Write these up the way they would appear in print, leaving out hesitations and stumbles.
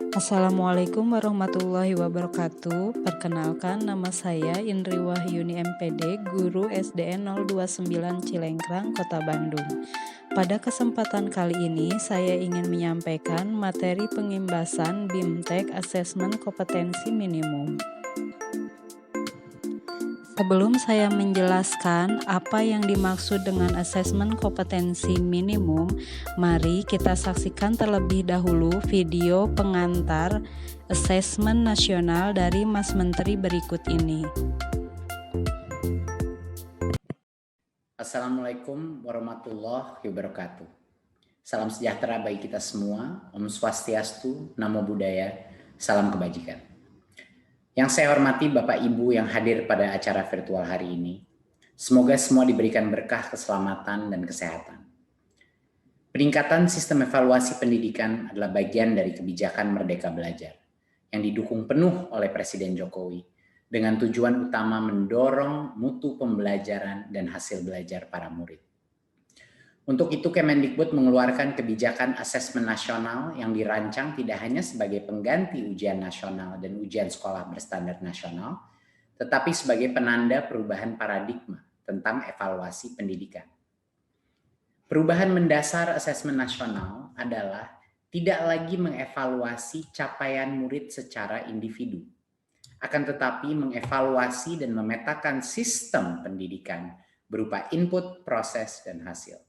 Assalamualaikum warahmatullahi wabarakatuh. Perkenalkan, nama saya Indri Wahyuni MPD, guru SDN 029 Cilengkrang, Kota Bandung. Pada kesempatan kali ini, saya ingin menyampaikan materi pengimbasan BIMTEK Asesmen Kompetensi Minimum. Sebelum saya menjelaskan apa yang dimaksud dengan asesmen kompetensi minimum, mari kita saksikan terlebih dahulu video pengantar asesmen nasional dari Mas Menteri berikut ini. Assalamualaikum warahmatullahi wabarakatuh. Salam sejahtera bagi kita semua. Om Swastiastu, Namo Buddhaya, salam kebajikan. Yang saya hormati Bapak Ibu yang hadir pada acara virtual hari ini. Semoga semua diberikan berkah keselamatan dan kesehatan. Peningkatan sistem evaluasi pendidikan adalah bagian dari kebijakan Merdeka Belajar yang didukung penuh oleh Presiden Jokowi dengan tujuan utama mendorong mutu pembelajaran dan hasil belajar para murid. Untuk itu Kemendikbud mengeluarkan kebijakan asesmen nasional yang dirancang tidak hanya sebagai pengganti ujian nasional dan ujian sekolah berstandar nasional, tetapi sebagai penanda perubahan paradigma tentang evaluasi pendidikan. Perubahan mendasar asesmen nasional adalah tidak lagi mengevaluasi capaian murid secara individu, akan tetapi mengevaluasi dan memetakan sistem pendidikan berupa input, proses, dan hasil.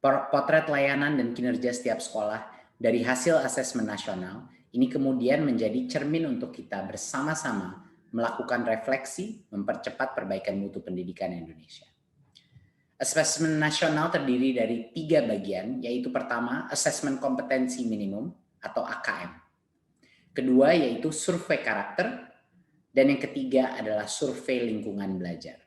Potret layanan dan kinerja setiap sekolah dari hasil asesmen nasional ini kemudian menjadi cermin untuk kita bersama-sama melakukan refleksi, mempercepat perbaikan mutu pendidikan Indonesia. Asesmen nasional terdiri dari 3 bagian, yaitu pertama, asesmen kompetensi minimum atau AKM. Kedua, yaitu survei karakter, dan yang ketiga adalah survei lingkungan belajar.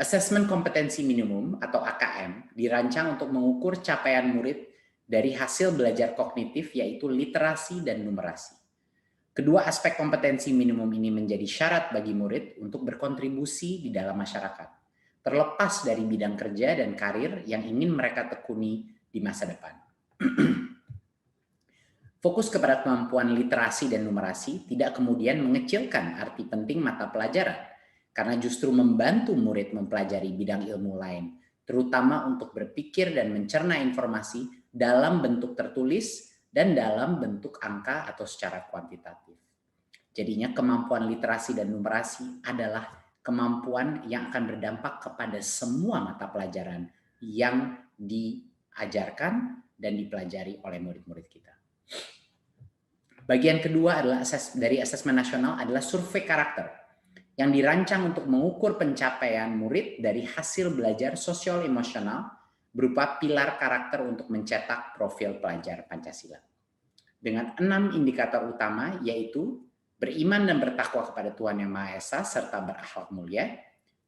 Asesmen kompetensi minimum atau AKM dirancang untuk mengukur capaian murid dari hasil belajar kognitif yaitu literasi dan numerasi. Kedua aspek kompetensi minimum ini menjadi syarat bagi murid untuk berkontribusi di dalam masyarakat, terlepas dari bidang kerja dan karir yang ingin mereka tekuni di masa depan. Fokus kepada kemampuan literasi dan numerasi tidak kemudian mengecilkan arti penting mata pelajaran, karena justru membantu murid mempelajari bidang ilmu lain, terutama untuk berpikir dan mencerna informasi dalam bentuk tertulis dan dalam bentuk angka atau secara kuantitatif. Jadinya kemampuan literasi dan numerasi adalah kemampuan yang akan berdampak kepada semua mata pelajaran yang diajarkan dan dipelajari oleh murid-murid kita. Bagian kedua adalah dari asesmen nasional adalah survei karakter yang dirancang untuk mengukur pencapaian murid dari hasil belajar sosial emosional berupa pilar karakter untuk mencetak profil pelajar Pancasila. Dengan 6 indikator utama yaitu beriman dan bertakwa kepada Tuhan Yang Maha Esa serta berakhlak mulia.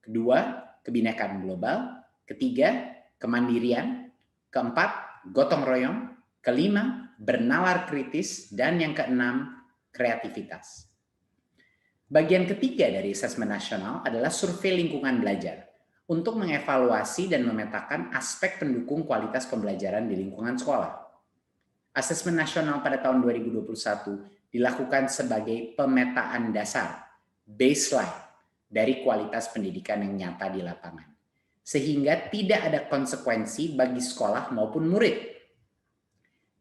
Kedua, kebinekaan global. Ketiga, kemandirian. Keempat, gotong royong. Kelima, bernalar kritis. Dan yang keenam, kreativitas. Bagian ketiga dari asesmen nasional adalah survei lingkungan belajar untuk mengevaluasi dan memetakan aspek pendukung kualitas pembelajaran di lingkungan sekolah. Asesmen nasional pada tahun 2021 dilakukan sebagai pemetaan dasar, baseline dari kualitas pendidikan yang nyata di lapangan, sehingga tidak ada konsekuensi bagi sekolah maupun murid.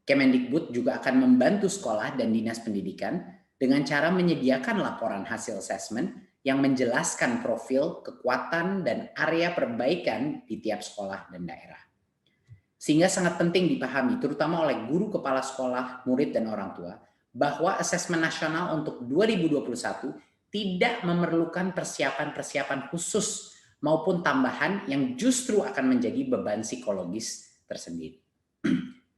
Kemendikbud juga akan membantu sekolah dan dinas pendidikan dengan cara menyediakan laporan hasil asesmen yang menjelaskan profil, kekuatan, dan area perbaikan di tiap sekolah dan daerah. Sehingga sangat penting dipahami, terutama oleh guru kepala sekolah, murid, dan orang tua, bahwa asesmen nasional untuk 2021 tidak memerlukan persiapan-persiapan khusus maupun tambahan yang justru akan menjadi beban psikologis tersendiri.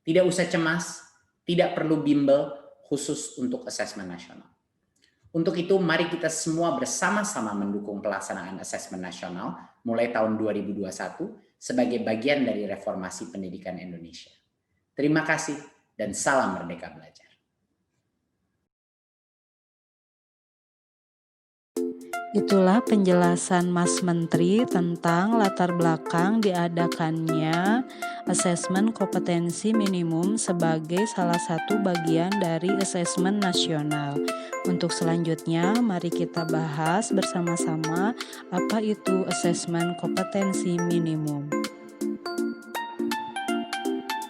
Tidak usah cemas, tidak perlu bimbel, khusus untuk asesmen nasional. Untuk itu, mari kita semua bersama-sama mendukung pelaksanaan asesmen nasional mulai tahun 2021 sebagai bagian dari reformasi pendidikan Indonesia. Terima kasih dan salam Merdeka Belajar. Itulah penjelasan Mas Menteri tentang latar belakang diadakannya asesmen kompetensi minimum sebagai salah satu bagian dari asesmen nasional. Untuk selanjutnya, mari kita bahas bersama-sama apa itu asesmen kompetensi minimum.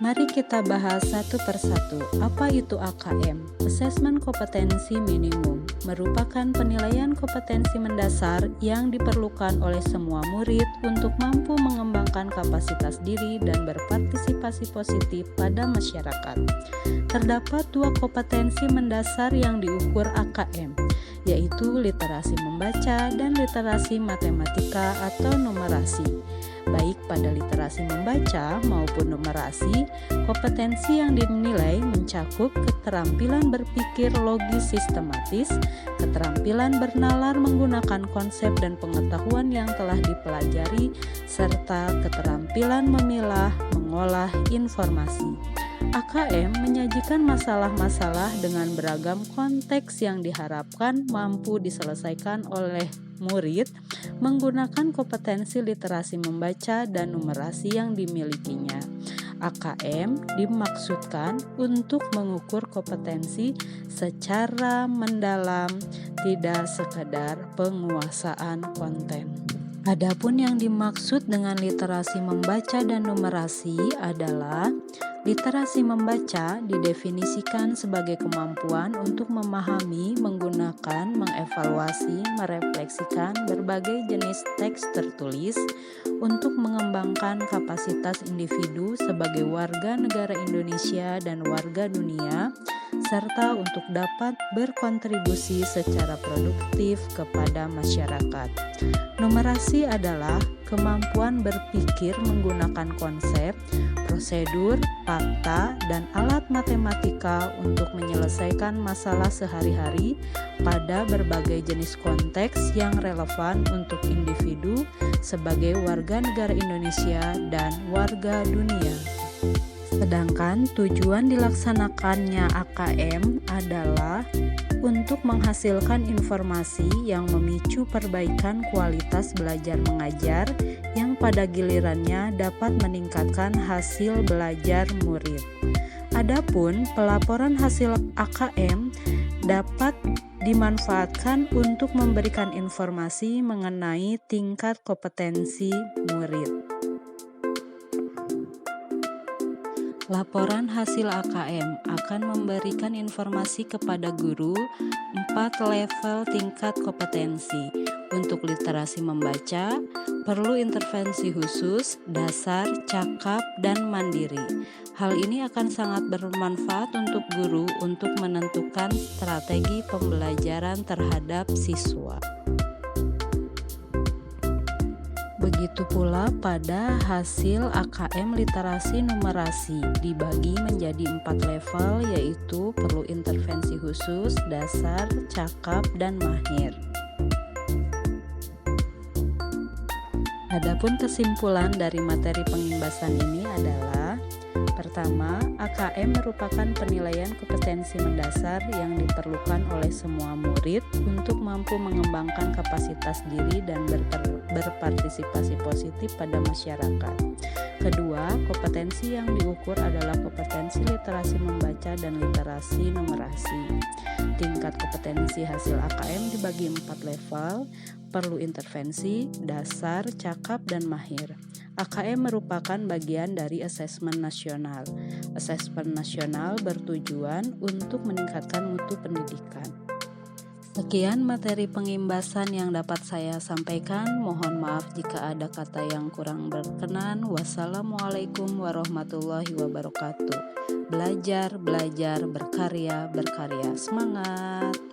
Mari kita bahas satu persatu. Apa itu AKM? Asesmen kompetensi minimum merupakan penilaian kompetensi mendasar yang diperlukan oleh semua murid untuk mampu mengembangkan kapasitas diri dan berpartisipasi positif pada masyarakat. Terdapat dua kompetensi mendasar yang diukur AKM, yaitu literasi membaca dan literasi matematika atau numerasi. Baik pada literasi membaca maupun numerasi, kompetensi yang dinilai mencakup keterampilan berpikir logis sistematis, keterampilan bernalar menggunakan konsep dan pengetahuan yang telah dipelajari, serta keterampilan memilah, mengolah informasi. AKM menyajikan masalah-masalah dengan beragam konteks yang diharapkan mampu diselesaikan oleh murid menggunakan kompetensi literasi membaca dan numerasi yang dimilikinya. AKM dimaksudkan untuk mengukur kompetensi secara mendalam, tidak sekedar penguasaan konten. Adapun yang dimaksud dengan literasi membaca dan numerasi adalah literasi membaca didefinisikan sebagai kemampuan untuk memahami, menggunakan, mengevaluasi, merefleksikan berbagai jenis teks tertulis untuk mengembangkan kapasitas individu sebagai warga negara Indonesia dan warga dunia, serta untuk dapat berkontribusi secara produktif kepada masyarakat. Numerasi adalah kemampuan berpikir menggunakan konsep, prosedur, fakta, dan alat matematika untuk menyelesaikan masalah sehari-hari pada berbagai jenis konteks yang relevan untuk individu sebagai warga negara Indonesia dan warga dunia. Sedangkan tujuan dilaksanakannya AKM adalah untuk menghasilkan informasi yang memicu perbaikan kualitas belajar mengajar yang pada gilirannya dapat meningkatkan hasil belajar murid. Adapun pelaporan hasil AKM dapat dimanfaatkan untuk memberikan informasi mengenai tingkat kompetensi murid. Laporan hasil AKM akan memberikan informasi kepada guru 4 level tingkat kompetensi. Untuk literasi membaca, perlu intervensi khusus, dasar, cakap, dan mandiri. Hal ini akan sangat bermanfaat untuk guru untuk menentukan strategi pembelajaran terhadap siswa. Begitu pula pada hasil AKM literasi numerasi dibagi menjadi 4 level, yaitu perlu intervensi khusus, dasar, cakap, dan mahir. Adapun kesimpulan dari materi pengimbasan ini adalah: pertama, AKM merupakan penilaian kompetensi mendasar yang diperlukan oleh semua murid untuk mampu mengembangkan kapasitas diri dan berpartisipasi positif pada masyarakat. Kedua, kompetensi yang diukur adalah kompetensi literasi membaca dan literasi numerasi. Tingkat kompetensi hasil AKM dibagi 4 level, perlu intervensi, dasar, cakap, dan mahir. AKM merupakan bagian dari asesmen nasional. Asesmen nasional bertujuan untuk meningkatkan mutu pendidikan. Sekian materi pengimbasan yang dapat saya sampaikan. Mohon maaf jika ada kata yang kurang berkenan. Wassalamualaikum warahmatullahi wabarakatuh. Belajar, berkarya. Semangat!